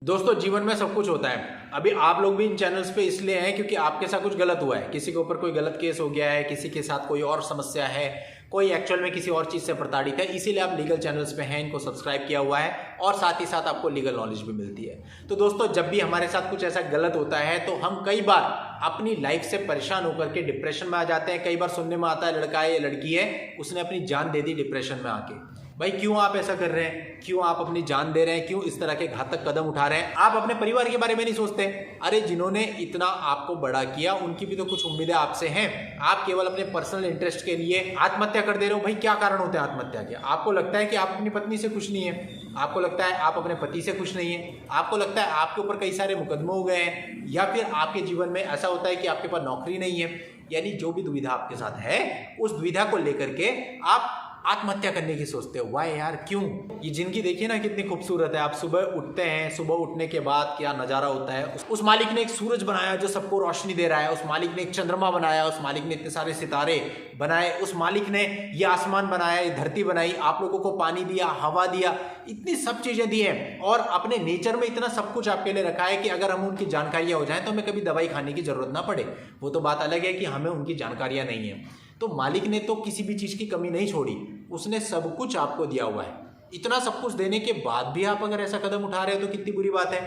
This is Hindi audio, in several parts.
दोस्तों जीवन में सब कुछ होता है। अभी आप लोग भी इन चैनल्स पे इसलिए हैं क्योंकि आपके साथ कुछ गलत हुआ है, किसी के ऊपर कोई गलत केस हो गया है, किसी के साथ कोई और समस्या है, कोई एक्चुअल में किसी और चीज़ से प्रताड़ित है, इसीलिए आप लीगल चैनल्स पे हैं, इनको सब्सक्राइब किया हुआ है और साथ ही साथ आपको लीगल नॉलेज भी मिलती है। तो दोस्तों जब भी हमारे साथ कुछ ऐसा गलत होता है तो हम कई बार अपनी लाइफ से परेशान होकर के डिप्रेशन में आ जाते हैं। कई बार सुनने में आता है लड़का है या लड़की है उसने अपनी जान दे दी डिप्रेशन में आके। भाई क्यों आप ऐसा कर रहे हैं, क्यों आप अपनी जान दे रहे हैं, क्यों इस तरह के घातक कदम उठा रहे हैं? आप अपने परिवार के बारे में नहीं सोचते? अरे जिन्होंने इतना आपको बड़ा किया उनकी भी तो कुछ उम्मीदें आपसे हैं। आप केवल अपने पर्सनल इंटरेस्ट के लिए आत्महत्या कर दे रहे हो। भाई क्या कारण होते हैं आत्महत्या के? आपको लगता है कि आप अपनी पत्नी से खुश नहीं है, आपको लगता है आप अपने पति से खुश नहीं है, आपको लगता है आपके ऊपर कई सारे मुकदमे हो गए हैं, या फिर आपके जीवन में ऐसा होता है कि आपके पास नौकरी नहीं है। यानी जो भी दुविधा आपके साथ है उस दुविधा को लेकर के आप आत्महत्या करने की सोचते हो। वाह यार क्यों? ये जिंदगी देखिए ना कितनी खूबसूरत है। आप सुबह उठते हैं, सुबह उठने के बाद क्या नजारा होता है। उस मालिक ने एक सूरज बनाया जो सबको रोशनी दे रहा है, उस मालिक ने एक चंद्रमा बनाया, उस मालिक ने इतने सारे सितारे बनाए, उस मालिक ने ये आसमान बनाया, ये धरती बनाई, आप लोगों को पानी दिया, हवा दिया, इतनी सब चीजें दी हैं और अपने नेचर में इतना सब कुछ आपके लिए रखा है कि अगर हम उनकी जानकारियां हो जाएं तो हमें कभी दवाई खाने की जरूरत ना पड़े। वो तो बात अलग है कि हमें उनकी जानकारियां नहीं है। तो मालिक ने तो किसी भी चीज की कमी नहीं छोड़ी, उसने सब कुछ आपको दिया हुआ है। इतना सब कुछ देने के बाद भी आप अगर ऐसा कदम उठा रहे हो तो कितनी बुरी बात है।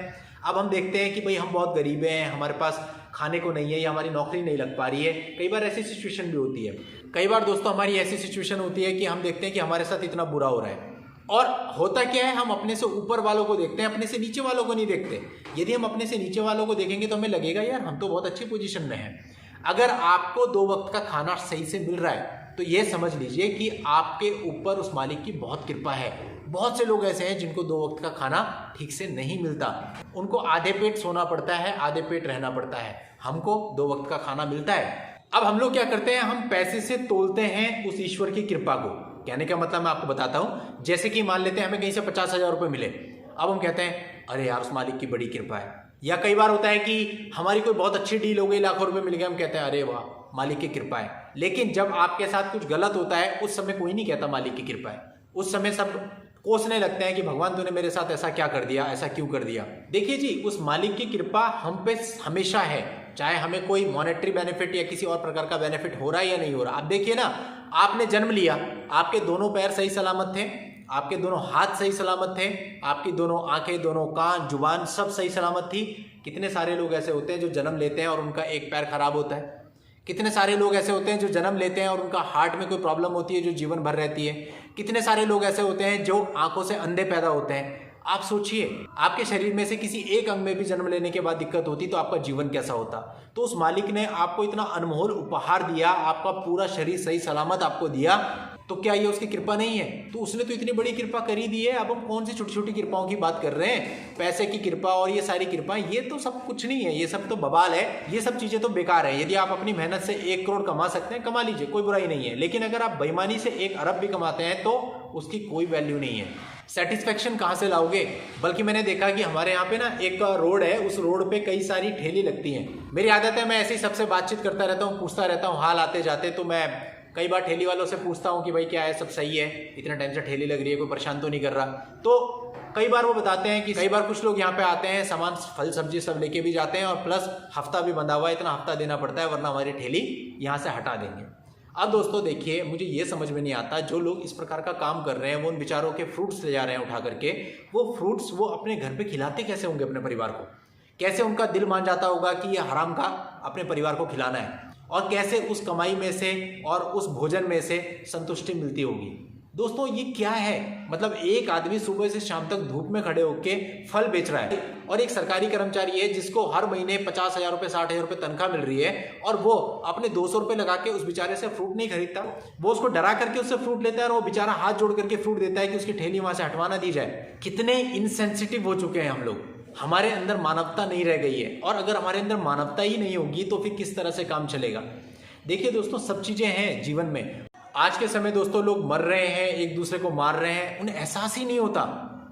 अब हम देखते हैं कि भाई हम बहुत गरीब हैं, हमारे पास खाने को नहीं है या हमारी नौकरी नहीं लग पा रही है। कई बार ऐसी सिचुएशन भी होती है। कई बार दोस्तों हमारी ऐसी सिचुएशन होती है कि हम देखते हैं कि हमारे साथ इतना बुरा हो रहा है और होता क्या है, हम अपने से ऊपर वालों को देखते हैं, अपने से नीचे वालों को नहीं देखते। यदि हम अपने से नीचे वालों को देखेंगे तो हमें लगेगा यार हम तो बहुत अच्छी पोजीशन में हैं। अगर आपको 2 वक्त का खाना सही से मिल रहा है तो ये समझ लीजिए कि आपके ऊपर उस मालिक की बहुत कृपा है। बहुत से लोग ऐसे हैं जिनको 2 वक्त का खाना ठीक से नहीं मिलता, उनको आधे पेट सोना पड़ता है, आधे पेट रहना पड़ता है। हमको 2 वक्त का खाना मिलता है। अब हम लोग क्या करते हैं, हम पैसे से तोलते हैं उस ईश्वर की कृपा को। कहने का मतलब मैं आपको बताता हूं, जैसे कि मान लेते हैं हमें कहीं से 50,000 रुपए मिले, अब हम कहते हैं अरे यार उस मालिक की बड़ी कृपा है। या कई बार होता है कि हमारी कोई बहुत अच्छी डील हो गई, लाखों रुपए मिल गए, हम कहते हैं अरे वाह मालिक की कृपा है। लेकिन जब आपके साथ कुछ गलत होता है उस समय कोई नहीं कहता मालिक की कृपा है, उस समय सब कोसने लगते हैं कि भगवान तूने मेरे साथ ऐसा क्या कर दिया, ऐसा क्यों कर दिया। देखिए जी, उस मालिक की कृपा हम पे हमेशा है, चाहे हमें कोई मॉनेटरी बेनिफिट या किसी और प्रकार का बेनिफिट हो रहा है या नहीं हो रहा। आप देखिए ना, आपने जन्म लिया, आपके दोनों पैर सही सलामत थे, आपके दोनों हाथ सही सलामत थे, आपकी दोनों आंखें, दोनों कान, जुबान सब सही सलामत थी। कितने सारे लोग ऐसे होते हैं जो जन्म लेते हैं और उनका एक पैर खराब होता है। कितने सारे लोग ऐसे होते हैं जो जन्म लेते हैं और उनका हार्ट में कोई प्रॉब्लम होती है जो जीवन भर रहती है। कितने सारे लोग ऐसे होते हैं जो आंखों से अंधे पैदा होते हैं। आप सोचिए, आपके शरीर में से किसी एक अंग में भी जन्म लेने के बाद दिक्कत होती तो आपका जीवन कैसा होता। तो उस मालिक ने आपको इतना अनमोल उपहार दिया, आपका पूरा शरीर सही सलामत आपको दिया, तो क्या ये उसकी कृपा नहीं है? तो उसने तो इतनी बड़ी कृपा करी दी है। अब हम कौन सी छोटी छोटी कृपाओं की बात कर रहे हैं? पैसे की कृपा और ये सारी कृपा, ये तो सब कुछ नहीं है, ये सब तो बवाल है, ये सब चीजें तो बेकार है। यदि आप अपनी मेहनत से 1 करोड़ कमा सकते हैं, कमा लीजिए, कोई बुराई नहीं है। लेकिन अगर आप बेईमानी से 1 अरब भी कमाते हैं तो उसकी कोई वैल्यू नहीं है। सेटिस्फेक्शन कहां से लाओगे? बल्कि मैंने देखा कि हमारे यहाँ पे ना एक रोड है, उस रोड पे कई सारी ठेली लगती हैं। मेरी आदत है, मैं ऐसे ही सबसे बातचीत करता रहता हूँ, पूछता रहता हूँ हाल आते जाते। तो मैं कई बार ठेली वालों से पूछता हूँ कि भाई क्या है, सब सही है, इतना टाइम से ठेली लग रही है, कोई परेशान तो नहीं कर रहा। तो कई बार वो बताते हैं कि कई बार कुछ लोग यहाँ पे आते हैं, सामान फल सब्जी सब लेके भी जाते हैं और प्लस हफ्ता भी बंधा हुआ है, इतना हफ्ता देना पड़ता है वरना हमारी ठेली यहाँ से हटा देंगे। अब दोस्तों देखिए, मुझे ये समझ में नहीं आता, जो लोग इस प्रकार का काम कर रहे हैं, वो उन बेचारों के फ्रूट्स ले जा रहे हैं उठा करके, वो फ्रूट्स वो अपने घर पे खिलाते कैसे होंगे अपने परिवार को? कैसे उनका दिल मान जाता होगा कि ये हराम का अपने परिवार को खिलाना है, और कैसे उस कमाई में से और उस भोजन में से संतुष्टि मिलती होगी। दोस्तों ये क्या है? मतलब एक आदमी सुबह से शाम तक धूप में खड़े होके फल बेच रहा है और एक सरकारी कर्मचारी है जिसको हर महीने 50,000 रुपए 60,000 रुपए तनख्वाह मिल रही है और वो अपने 200 रुपए लगा के उस बेचारे से फ्रूट नहीं खरीदता, वो उसको डरा करके उससे फ्रूट लेता है और वो बेचारा हाथ जोड़ करके फ्रूट देता है कि उसकी ठेली वहां से हटवा ना दी जाए। कितने इनसेंसिटिव हो चुके हैं हम लोग, हमारे अंदर मानवता नहीं रह गई है। और अगर हमारे अंदर मानवता ही नहीं होगी तो फिर किस तरह से काम चलेगा? देखिए दोस्तों, सब चीजें हैं जीवन में। आज के समय दोस्तों लोग मर रहे हैं, एक दूसरे को मार रहे हैं, उन्हें एहसास ही नहीं होता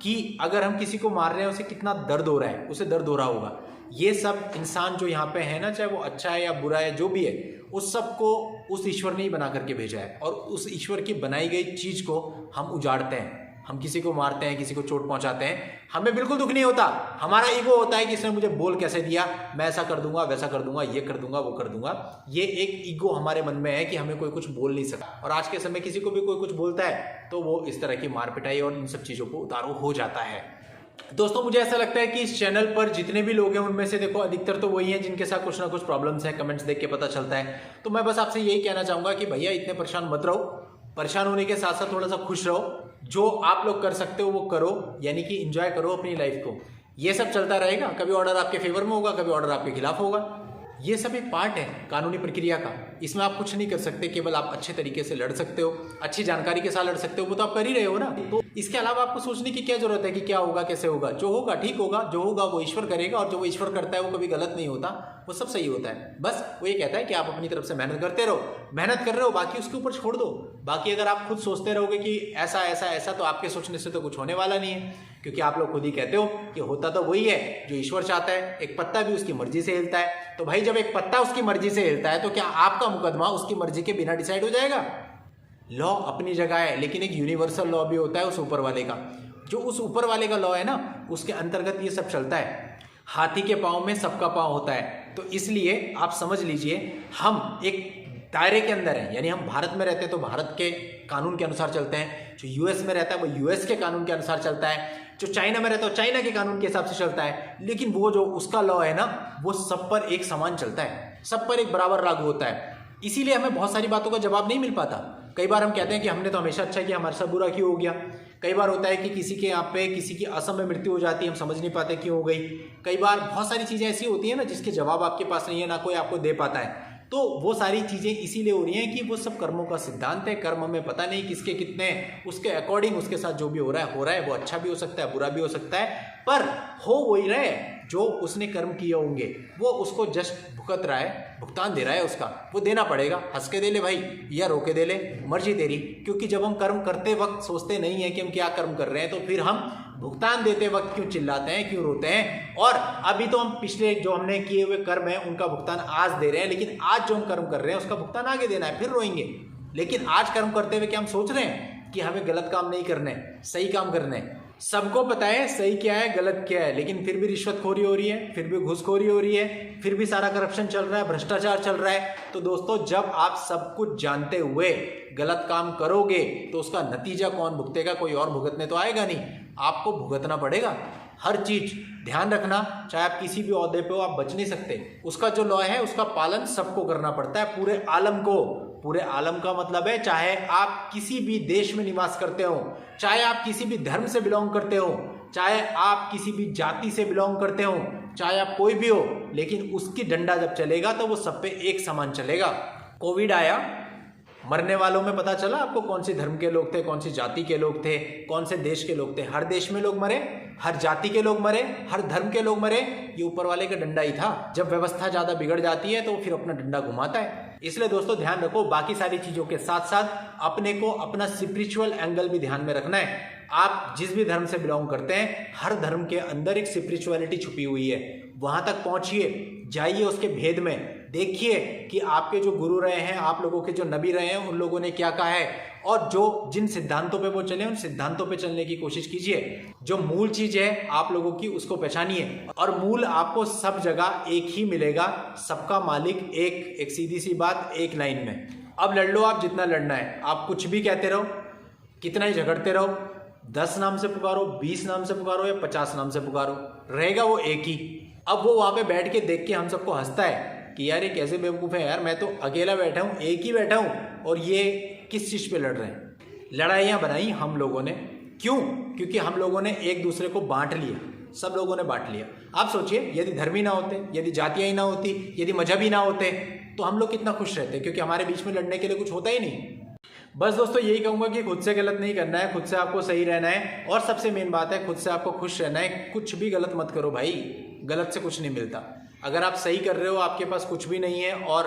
कि अगर हम किसी को मार रहे हैं उसे कितना दर्द हो रहा है, उसे दर्द हो रहा होगा। ये सब इंसान जो यहाँ पे है ना, चाहे वो अच्छा है या बुरा है, जो भी है, उस सब को उस ईश्वर ने ही बना करके भेजा है और उस ईश्वर की बनाई गई चीज को हम उजाड़ते हैं। हम किसी को मारते हैं, किसी को चोट पहुंचाते हैं, हमें बिल्कुल दुख नहीं होता। हमारा ईगो होता है कि इसने मुझे बोल कैसे दिया, मैं ऐसा कर दूंगा, वैसा कर दूंगा, ये कर दूंगा, वो कर दूंगा। ये एक ईगो हमारे मन में है कि हमें कोई कुछ बोल नहीं सकता। और आज के समय किसी को भी कोई कुछ बोलता है तो वो इस तरह की मार पिटाई और इन सब चीज़ों को उतारू हो जाता है। दोस्तों मुझे ऐसा लगता है कि इस चैनल पर जितने भी लोग हैं उनमें से देखो अधिकतर तो वही हैं जिनके साथ कुछ ना कुछ प्रॉब्लम्स हैं, कमेंट्स देख के पता चलता है। तो मैं बस आपसे यही कहना चाहूँगा कि भैया इतने परेशान मत रहो, परेशान होने के साथ साथ थोड़ा सा खुश रहो। जो आप लोग कर सकते हो वो करो, यानी कि एंजॉय करो अपनी लाइफ को। ये सब चलता रहेगा, कभी ऑर्डर आपके फेवर में होगा, कभी ऑर्डर आपके खिलाफ होगा। ये सब एक पार्ट है कानूनी प्रक्रिया का, इसमें आप कुछ नहीं कर सकते, केवल आप अच्छे तरीके से लड़ सकते हो, अच्छी जानकारी के साथ लड़ सकते हो, वो तो आप कर ही रहे हो ना। तो इसके अलावा आपको सोचने की क्या जरूरत है कि क्या होगा, कैसे होगा। जो होगा ठीक होगा, जो होगा वो ईश्वर करेगा, और जो वो ईश्वर करता है वो कभी गलत नहीं होता, वो सब सही होता है। बस वो ये कहता है कि आप अपनी तरफ से मेहनत करते रहो, मेहनत कर रहे हो, बाकी उसके ऊपर छोड़ दो। बाकी अगर आप खुद सोचते रहोगे कि ऐसा ऐसा ऐसा, तो आपके सोचने से तो कुछ होने वाला नहीं है, क्योंकि आप लोग खुद ही कहते हो कि होता तो वही है जो ईश्वर चाहता है। एक पत्ता भी उसकी मर्जी से हिलता है, तो भाई जब एक पत्ता उसकी मर्जी से हिलता है तो क्या आपका मुकदमा उसकी मर्जी के बिना डिसाइड हो जाएगा? लॉ अपनी जगह है, लेकिन एक यूनिवर्सल लॉ भी होता है उस ऊपर वाले का। जो उस ऊपर वाले का लॉ है ना, उसके अंतर्गत ये सब चलता है। हाथी के पाँव में सबका पाँव होता है, तो इसलिए आप समझ लीजिए हम एक दायरे के अंदर है, यानी हम भारत में रहते हैं तो भारत के कानून के अनुसार चलते हैं, जो यूएस में रहता है वो यूएस के कानून के अनुसार चलता है, जो चाइना में रहता है चाइना के कानून के हिसाब से चलता है। लेकिन वो जो उसका लॉ है ना, वो सब पर एक समान चलता है, सब पर एक बराबर लागू होता है। इसीलिए हमें बहुत सारी बातों का जवाब नहीं मिल पाता। कई बार हम कहते हैं कि हमने तो हमेशा अच्छा किया, हमारे साथ बुरा क्यों हो गया। कई बार होता है कि किसी के यहाँ पे किसी की असमय मृत्यु हो जाती है, हम समझ नहीं पाते क्यों हो गई। कई बार बहुत सारी चीज़ें ऐसी होती है ना जिसके जवाब आपके पास नहीं है, ना कोई आपको दे पाता है। तो वो सारी चीज़ें इसीलिए हो रही हैं कि वो सब कर्मों का सिद्धांत है। कर्म हमें पता नहीं किसके कितने, उसके अकॉर्डिंग उसके साथ जो भी हो रहा है वो अच्छा भी हो सकता है, बुरा भी हो सकता है, पर हो वही रहे जो उसने कर्म किए होंगे, वो उसको जस्ट भुगत रहा है, भुगतान दे रहा है उसका, वो देना पड़ेगा। हंस के दे ले भाई या रो के दे ले, मर्जी तेरी। क्योंकि जब हम कर्म करते वक्त सोचते नहीं है कि हम क्या कर्म कर रहे हैं, तो फिर हम भुगतान देते वक्त क्यों चिल्लाते हैं, क्यों रोते हैं। और अभी तो हम पिछले जो हमने किए हुए कर्म है उनका भुगतान आज दे रहे हैं, लेकिन आज जो हम कर्म कर रहे हैं उसका भुगतान आगे देना है, फिर रोएंगे। लेकिन आज कर्म करते हुए क्या हम सोच रहे हैं कि हमें गलत काम नहीं करने, सही काम करने। सबको पता है सही क्या है गलत क्या है, लेकिन फिर भी रिश्वतखोरी हो रही है, फिर भी घूसखोरी हो रही है, फिर भी सारा करप्शन चल रहा है, भ्रष्टाचार चल रहा है। तो दोस्तों जब आप सब कुछ जानते हुए गलत काम करोगे तो उसका नतीजा कौन भुगतेगा? कोई और भुगतने तो आएगा नहीं, आपको भुगतना पड़ेगा। हर चीज ध्यान रखना, चाहे आप किसी भी ओहदे पे हो, आप बच नहीं सकते। उसका जो लॉ है उसका पालन सबको करना पड़ता है, पूरे आलम को। पूरे आलम का मतलब है चाहे आप किसी भी देश में निवास करते हो, चाहे आप किसी भी धर्म से बिलोंग करते हो, चाहे आप किसी भी जाति से बिलोंग करते हो, चाहे आप कोई भी हो, लेकिन उसकी डंडा जब चलेगा तो वो सब पे एक समान चलेगा। कोविड आया, मरने वालों में पता चला आपको कौन से धर्म के लोग थे, कौन सी जाति के लोग थे, कौन से देश के लोग थे। हर देश में लोग मरे, हर जाति के लोग मरे, हर धर्म के लोग मरे। ये ऊपर वाले का डंडा ही था। जब व्यवस्था ज्यादा बिगड़ जाती है तो फिर अपना डंडा घुमाता है। इसलिए दोस्तों ध्यान रखो, बाकी सारी चीजों के साथ साथ अपने को अपना स्पिरिचुअल एंगल भी ध्यान में रखना है। आप जिस भी धर्म से बिलोंग करते हैं, हर धर्म के अंदर एक स्पिरिचुअलिटी छुपी हुई है। वहां तक पहुंचिए, जाइए उसके भेद में, देखिए कि आपके जो गुरु रहे हैं, आप लोगों के जो नबी रहे हैं, उन लोगों ने क्या कहा है, और जो जिन सिद्धांतों पे वो चले उन सिद्धांतों पे चलने की कोशिश कीजिए। जो मूल चीज है आप लोगों की उसको पहचानिए, और मूल आपको सब जगह एक ही मिलेगा, सबका मालिक एक सीधी सी बात, एक लाइन में। अब लड़ लो आप जितना लड़ना है, आप कुछ भी कहते रहो, कितना ही झगड़ते रहो, 10 नाम से पुकारो, 20 नाम से पुकारो या 50 नाम से पुकारो, रहेगा वो एक ही। अब वो वहां पे बैठ के देख के हम सबको हंसता है कि यार ये कैसे बेवकूफ़ है यार, मैं तो अकेला बैठा हूँ, एक ही बैठा हूँ, और ये किस चीज़ पे लड़ रहे हैं। लड़ाइयाँ बनाई हम लोगों ने, क्यों? क्योंकि हम लोगों ने एक दूसरे को बांट लिया, सब लोगों ने बांट लिया। आप सोचिए, यदि धर्म ही ना होते, यदि जातियाँ ही ना होती, यदि मजहब ही ना होते, तो हम लोग कितना खुश रहते, क्योंकि हमारे बीच में लड़ने के लिए कुछ होता ही नहीं। बस दोस्तों यही कहूँगा कि खुद से गलत नहीं करना है, खुद से आपको सही रहना है, और सबसे मेन बात है खुद से आपको खुश रहना है। कुछ भी गलत मत करो भाई, गलत से कुछ नहीं मिलता। अगर आप सही कर रहे हो, आपके पास कुछ भी नहीं है, और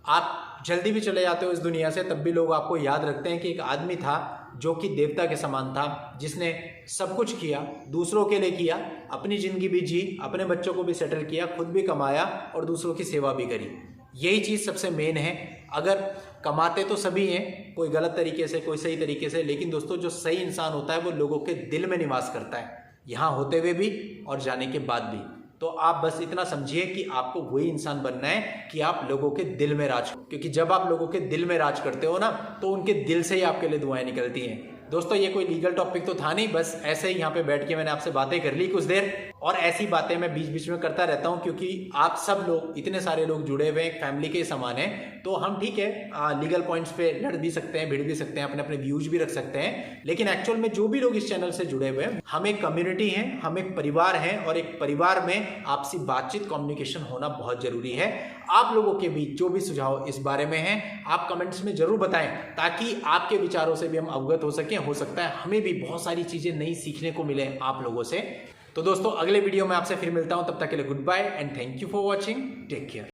आप जल्दी भी चले जाते हो इस दुनिया से, तब भी लोग आपको याद रखते हैं कि एक आदमी था जो कि देवता के समान था, जिसने सब कुछ किया, दूसरों के लिए किया, अपनी ज़िंदगी भी जी, अपने बच्चों को भी सेटल किया, खुद भी कमाया और दूसरों की सेवा भी करी। यही चीज़ सबसे मेन है। अगर कमाते तो सभी हैं, कोई गलत तरीके से, कोई सही तरीके से, लेकिन दोस्तों जो सही इंसान होता है वो लोगों के दिल में निवास करता है, यहाँ होते हुए भी और जाने के बाद भी। तो आप बस इतना समझिए कि आपको वही इंसान बनना है कि आप लोगों के दिल में राज करो, क्योंकि जब आप लोगों के दिल में राज करते हो ना तो उनके दिल से ही आपके लिए दुआएं निकलती हैं। दोस्तों ये कोई लीगल टॉपिक तो था नहीं, बस ऐसे ही यहाँ पे बैठ के मैंने आपसे बातें कर ली कुछ देर, और ऐसी बातें मैं बीच बीच में करता रहता हूँ क्योंकि आप सब लोग, इतने सारे लोग जुड़े हुए हैं, फैमिली के समान हैं। तो हम ठीक है लीगल पॉइंट्स पे लड़ भी सकते हैं, भिड़ भी सकते हैं, अपने अपने व्यूज भी रख सकते हैं, लेकिन एक्चुअल में जो भी लोग इस चैनल से जुड़े हुए हैं, हम एक कम्युनिटी हैं, हम एक परिवार हैं, और एक परिवार में आपसी बातचीत, कम्युनिकेशन होना बहुत जरूरी है। आप लोगों के बीच जो भी सुझाव इस बारे में हैं आप कमेंट्स में जरूर बताएं, ताकि आपके विचारों से भी हम अवगत हो सकें। हो सकता है हमें भी बहुत सारी चीजें नई सीखने को मिले आप लोगों से। तो दोस्तों अगले वीडियो में आपसे फिर मिलता हूं, तब तक के लिए good bye and thank you for watching, take care.